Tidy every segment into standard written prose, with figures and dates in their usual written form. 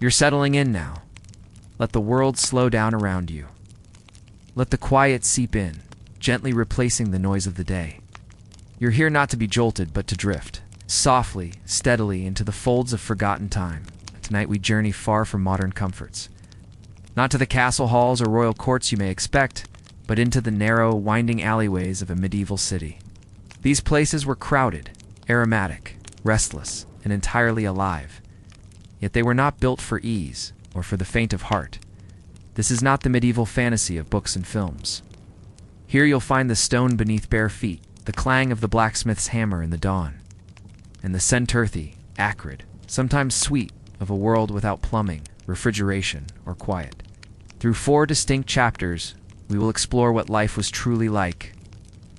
You're settling in now. Let the world slow down around you. Let the quiet seep in, gently replacing the noise of the day. You're here not to be jolted, but to drift, softly, steadily, into the folds of forgotten time. Tonight we journey far from modern comforts. Not to the castle halls or royal courts you may expect, but into the narrow, winding alleyways of a medieval city. These places were crowded, aromatic, restless, and entirely alive. Yet they were not built for ease or for the faint of heart. This is not the medieval fantasy of books and films. Here you'll find the stone beneath bare feet, the clang of the blacksmith's hammer in the dawn, and the scent earthy, acrid, sometimes sweet, of a world without plumbing, refrigeration, or quiet. Through 4 distinct chapters, we will explore what life was truly like.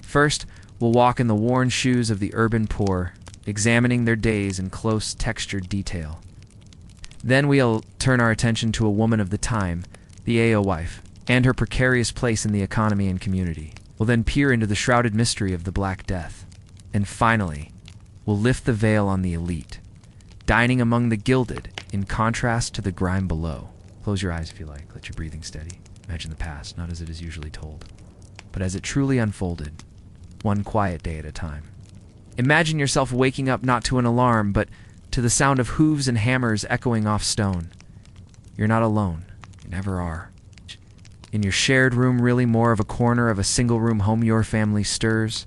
First, we'll walk in the worn shoes of the urban poor, examining their days in close, textured detail. Then we'll turn our attention to a woman of the time, the alewife, and her precarious place in the economy and community. We'll then peer into the shrouded mystery of the Black Death. And finally, we'll lift the veil on the elite, dining among the gilded in contrast to the grime below. Close your eyes if you like. Let your breathing steady. Imagine the past, not as it is usually told, but as it truly unfolded, one quiet day at a time. Imagine yourself waking up not to an alarm, but to the sound of hooves and hammers echoing off stone. You're not alone. You never are. In your shared room, really more of a corner of a single-room home your family stirs.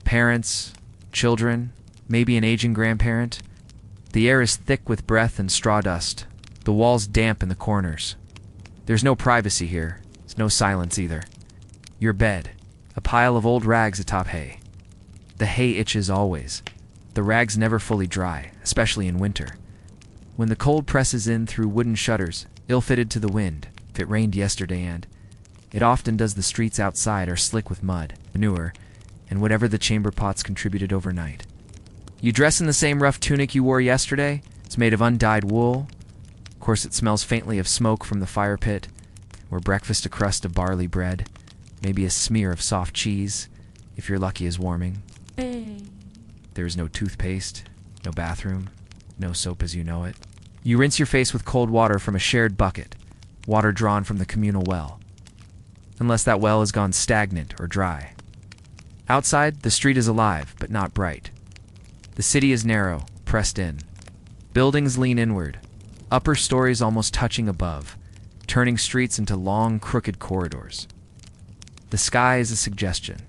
Parents, children, maybe an aging grandparent. The air is thick with breath and straw dust. The walls damp in the corners. There's no privacy here. There's no silence either. Your bed, a pile of old rags atop hay. The hay itches always. The rags never fully dry, especially in winter. When the cold presses in through wooden shutters, ill-fitted to the wind, if it rained yesterday, and it often does, the streets outside are slick with mud, manure, and whatever the chamber pots contributed overnight. You dress in the same rough tunic you wore yesterday. It's made of undyed wool. Of course, it smells faintly of smoke from the fire pit, where breakfast a crust of barley bread, maybe a smear of soft cheese, if you're lucky, is warming. There is no toothpaste, no bathroom, no soap as you know it. You rinse your face with cold water from a shared bucket, water drawn from the communal well, unless that well has gone stagnant or dry. Outside, the street is alive, but not bright. The city is narrow, pressed in. Buildings lean inward, upper stories almost touching above, turning streets into long, crooked corridors. The sky is a suggestion.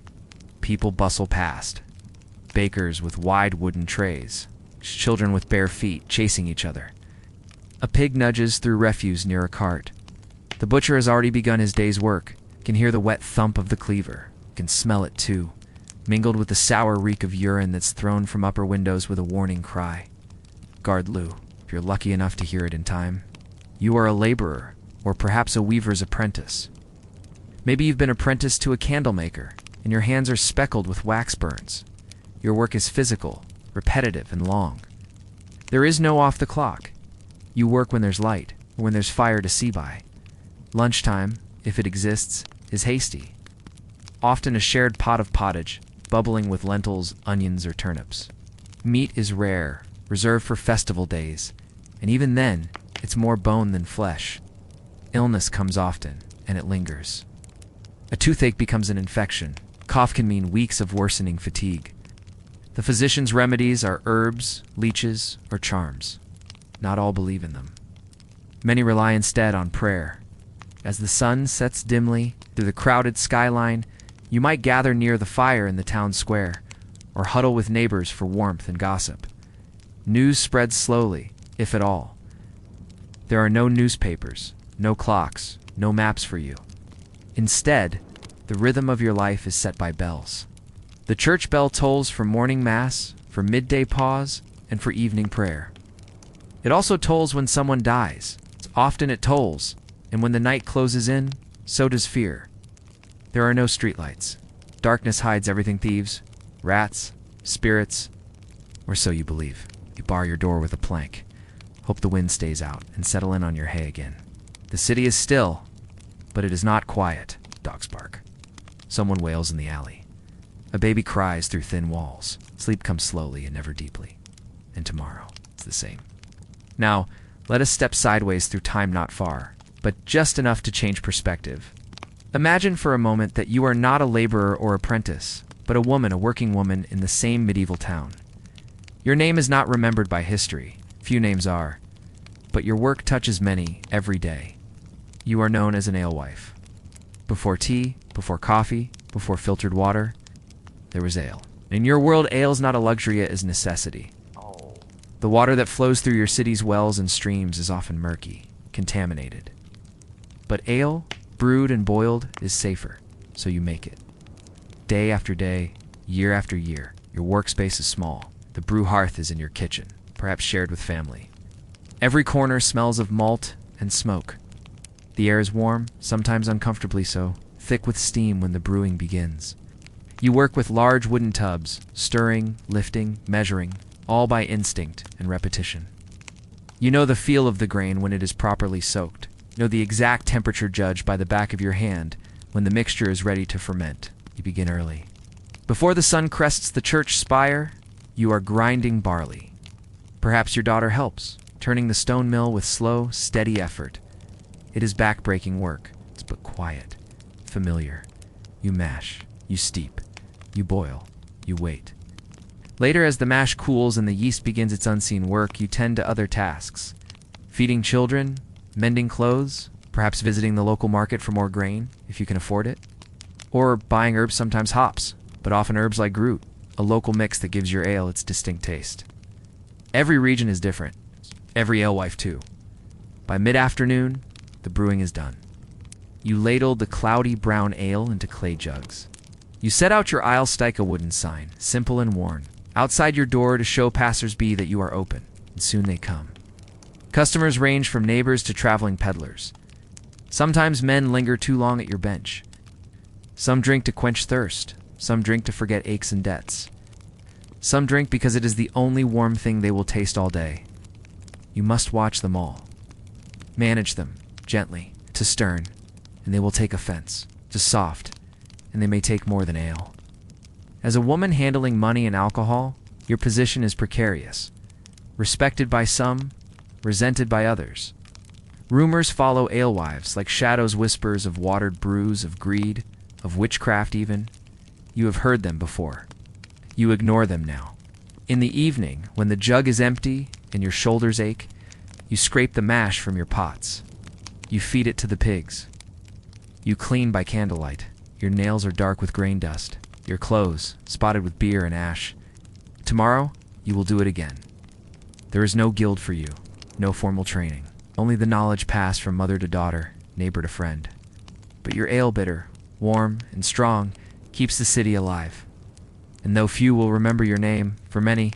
People bustle past. Bakers with wide wooden trays, children with bare feet chasing each other. A pig nudges through refuse near a cart. The butcher has already begun his day's work, can hear the wet thump of the cleaver, can smell it too, mingled with the sour reek of urine that's thrown from upper windows with a warning cry. Guard Lou, if you're lucky enough to hear it in time. You are a laborer, or perhaps a weaver's apprentice. Maybe you've been apprenticed to a candle maker, and your hands are speckled with wax burns. Your work is physical, repetitive, and long. There is no off the clock. You work when there's light, or when there's fire to see by. Lunchtime, if it exists, is hasty. Often a shared pot of pottage, bubbling with lentils, onions, or turnips. Meat is rare, reserved for festival days, and even then, it's more bone than flesh. Illness comes often, and it lingers. A toothache becomes an infection. Cough can mean weeks of worsening fatigue. The physician's remedies are herbs, leeches, or charms. Not all believe in them. Many rely instead on prayer. As the sun sets dimly through the crowded skyline, you might gather near the fire in the town square, or huddle with neighbors for warmth and gossip. News spreads slowly, if at all. There are no newspapers, no clocks, no maps for you. Instead, the rhythm of your life is set by bells. The church bell tolls for morning mass, for midday pause, and for evening prayer. It also tolls when someone dies. Often it tolls, and when the night closes in, so does fear. There are no streetlights. Darkness hides everything: thieves, rats, spirits, or so you believe. You bar your door with a plank. Hope the wind stays out and settle in on your hay again. The city is still, but it is not quiet. Dogs bark. Someone wails in the alley. A baby cries through thin walls. Sleep comes slowly and never deeply. And tomorrow, it's the same. Now, Let us step sideways through time not far, but just enough to change perspective. Imagine for a moment that you are not a laborer or apprentice, but a working woman in the same medieval town. Your name is not remembered by history, few names are, but your work touches many every day. You are known as an alewife. Before tea, before coffee, before filtered water, there was ale. In your world, ale is not a luxury, it is necessity. The water that flows through your city's wells and streams is often murky, contaminated. But ale, brewed and boiled, is safer, so you make it. Day after day, year after year, your workspace is small. The brew hearth is in your kitchen, perhaps shared with family. Every corner smells of malt and smoke. The air is warm, sometimes uncomfortably so, thick with steam when the brewing begins. You work with large wooden tubs, stirring, lifting, measuring, all by instinct and repetition. You know the feel of the grain when it is properly soaked. You know the exact temperature judged by the back of your hand when the mixture is ready to ferment. You begin early. Before the sun crests the church spire, you are grinding barley. Perhaps your daughter helps, turning the stone mill with slow, steady effort. It is back-breaking work. It's but quiet, familiar. You mash, you steep, you boil, you wait. Later, as the mash cools and the yeast begins its unseen work, you tend to other tasks. Feeding children, mending clothes, perhaps visiting the local market for more grain, if you can afford it. Or buying herbs, sometimes hops, but often herbs like Groot, a local mix that gives your ale its distinct taste. Every region is different. Every alewife, too. By mid-afternoon, the brewing is done. You ladle the cloudy brown ale into clay jugs. You set out your aisle stike a wooden sign, simple and worn, outside your door to show passers-by that you are open, and soon they come. Customers range from neighbors to traveling peddlers. Sometimes men linger too long at your bench. Some drink to quench thirst. Some drink to forget aches and debts. Some drink because it is the only warm thing they will taste all day. You must watch them all. Manage them, gently, to stern, and they will take offense, to soft, and they may take more than ale. As a woman handling money and alcohol, your position is precarious. Respected by some, resented by others. Rumors follow alewives like shadows whispers of watered brews, of greed, of witchcraft even. You have heard them before. You ignore them now. In the evening, when the jug is empty and your shoulders ache, you scrape the mash from your pots. You feed it to the pigs. You clean by candlelight. Your nails are dark with grain dust. Your clothes, spotted with beer and ash. Tomorrow, you will do it again. There is no guild for you, no formal training. Only the knowledge passed from mother to daughter, neighbor to friend. But your ale bitter, warm and strong, keeps the city alive. And though few will remember your name, for many,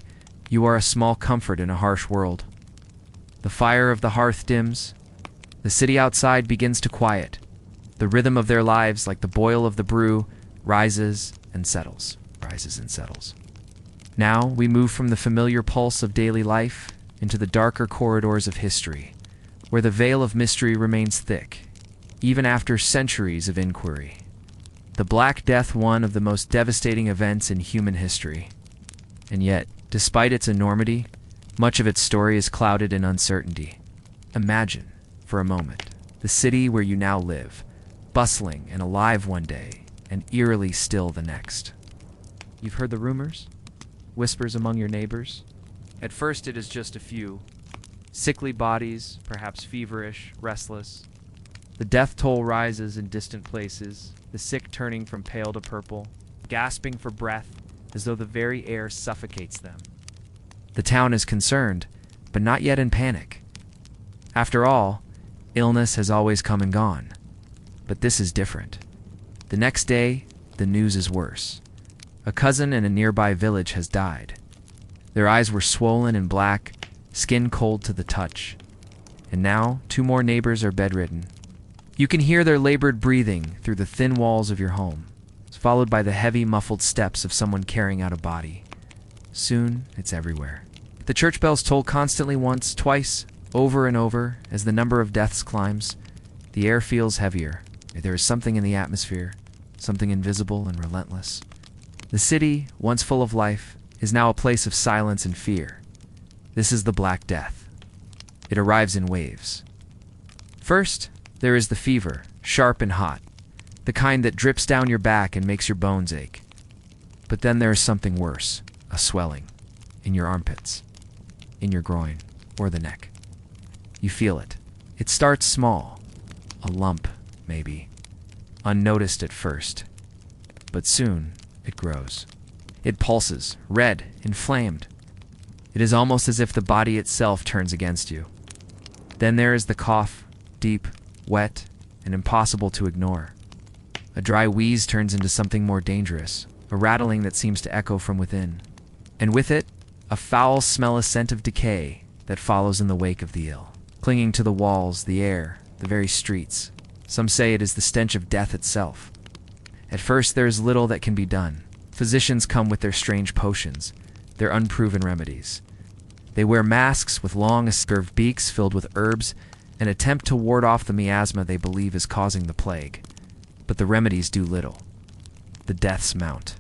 you are a small comfort in a harsh world. The fire of the hearth dims. The city outside begins to quiet. The rhythm of their lives, like the boil of the brew, rises and settles. Now we move from the familiar pulse of daily life into the darker corridors of history, where the veil of mystery remains thick, even after centuries of inquiry. The Black Death, one of the most devastating events in human history. And yet, despite its enormity, much of its story is clouded in uncertainty. Imagine, for a moment, the city where you now live, bustling and alive one day, and eerily still the next. You've heard the rumors? Whispers among your neighbors? At first it is just a few. Sickly bodies, perhaps feverish, restless. The death toll rises in distant places, the sick turning from pale to purple, gasping for breath as though the very air suffocates them. The town is concerned, but not yet in panic. After all, illness has always come and gone. But this is different. The next day, the news is worse. A cousin in a nearby village has died. Their eyes were swollen and black, skin cold to the touch. And now, 2 more neighbors are bedridden. You can hear their labored breathing through the thin walls of your home, followed by the heavy, muffled steps of someone carrying out a body. Soon, it's everywhere. The church bells toll constantly once, twice, over and over, as the number of deaths climbs. The air feels heavier. There is something in the atmosphere, something invisible and relentless. The city, once full of life, is now a place of silence and fear. This is the Black Death. It arrives in waves. First, there is the fever, sharp and hot, the kind that drips down your back and makes your bones ache. But then there is something worse, a swelling, in your armpits, in your groin, or the neck. You feel it. It starts small, a lump, maybe, unnoticed at first, but soon it grows. It pulses, red, inflamed. It is almost as if the body itself turns against you. Then there is the cough, deep, wet, and impossible to ignore. A dry wheeze turns into something more dangerous, a rattling that seems to echo from within. And with it, a foul smell, a scent of decay that follows in the wake of the ill, clinging to the walls, the air, the very streets. Some say it is the stench of death itself. At first, there is little that can be done. Physicians come with their strange potions, their unproven remedies. They wear masks with long curved beaks filled with herbs and attempt to ward off the miasma they believe is causing the plague. But the remedies do little. The deaths mount.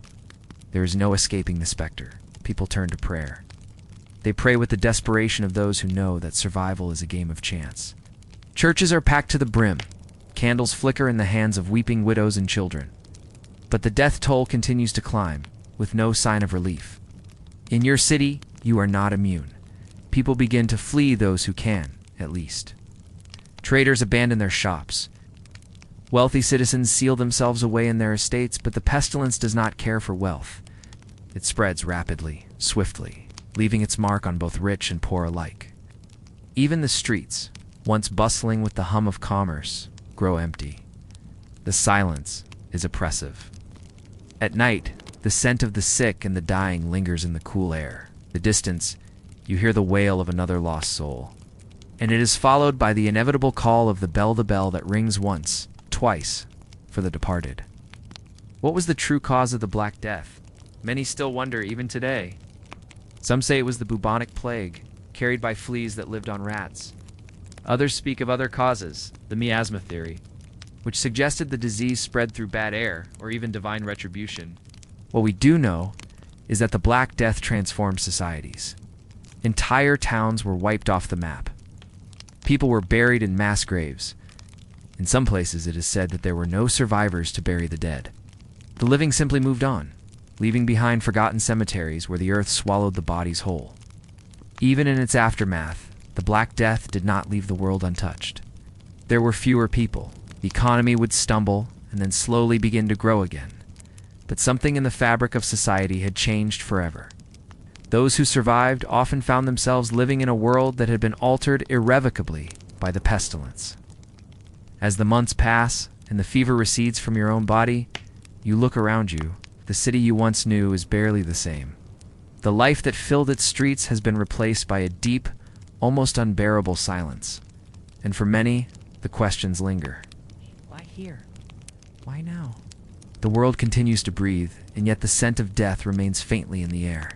There is no escaping the specter. People turn to prayer. They pray with the desperation of those who know that survival is a game of chance. Churches are packed to the brim. Candles flicker in the hands of weeping widows and children. But the death toll continues to climb, with no sign of relief. In your city, you are not immune. People begin to flee those who can, at least. Traders abandon their shops. Wealthy citizens seal themselves away in their estates, but the pestilence does not care for wealth. It spreads rapidly, swiftly, leaving its mark on both rich and poor alike. Even the streets, once bustling with the hum of commerce, grow empty. The silence is oppressive. At night, the scent of the sick and the dying lingers in the cool air. The distance, you hear the wail of another lost soul. And it is followed by the inevitable call of the bell that rings once, twice, for the departed. What was the true cause of the Black Death? Many still wonder even today. Some say it was the bubonic plague, carried by fleas that lived on rats. Others speak of other causes, the miasma theory, which suggested the disease spread through bad air or even divine retribution. What we do know is that the Black Death transformed societies. Entire towns were wiped off the map. People were buried in mass graves. In some places, it is said that there were no survivors to bury the dead. The living simply moved on, leaving behind forgotten cemeteries where the earth swallowed the bodies whole. Even in its aftermath, the Black Death did not leave the world untouched. There were fewer people. The economy would stumble and then slowly begin to grow again. But something in the fabric of society had changed forever. Those who survived often found themselves living in a world that had been altered irrevocably by the pestilence. As the months pass and the fever recedes from your own body, you look around you. The city you once knew is barely the same. The life that filled its streets has been replaced by a deep, almost unbearable silence. And for many, the questions linger. Why here? Why now? The world continues to breathe, and yet the scent of death remains faintly in the air.